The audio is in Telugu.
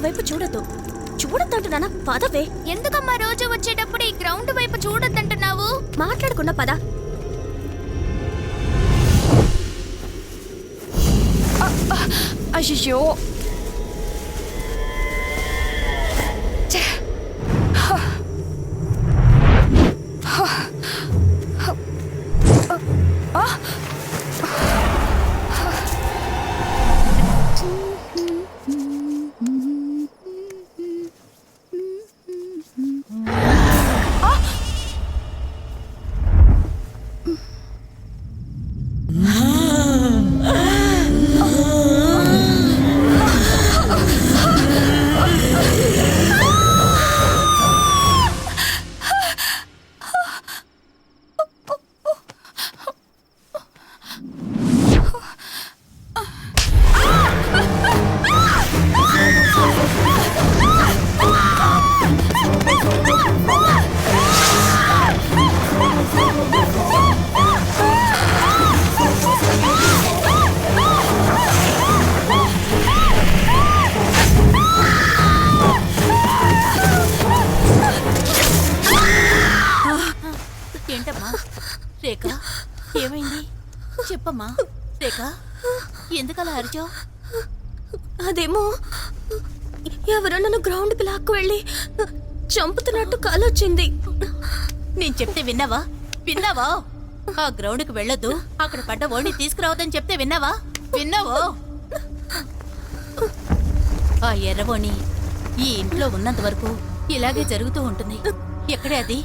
వైపు చూడొద్దు. చూడొద్దంటున్నానా? పదవే. ఎందుకమ్మా రోజు వచ్చేటప్పుడు ఈ గ్రౌండ్ వైపు చూడొద్దంటున్నావు? మాట్లాడకుండా పద. అయ్యో, ఏంటమ్మా రేఖ, ఏమైంది చెప్పమ్మా. రేఖ, ఎందుకలా అరిచావు? అదేమో ఎవరో నన్ను గ్రౌండ్కి లాక్కు వెళ్ళి చంపుతున్నట్టు కాలొచ్చింది. నేను చెప్తే విన్నావా? విన్నావా? ఆ గ్రౌండ్కి వెళ్ళొద్దు, అక్కడ పడ్డ ఓడిని తీసుకురావద్దని చెప్తే విన్నావా? విన్నావో? ఆ ఎర్రవోణి ఈ ఇంట్లో ఉన్నంత వరకు ఇలాగే జరుగుతూ ఉంటుంది. ఎక్కడే అది?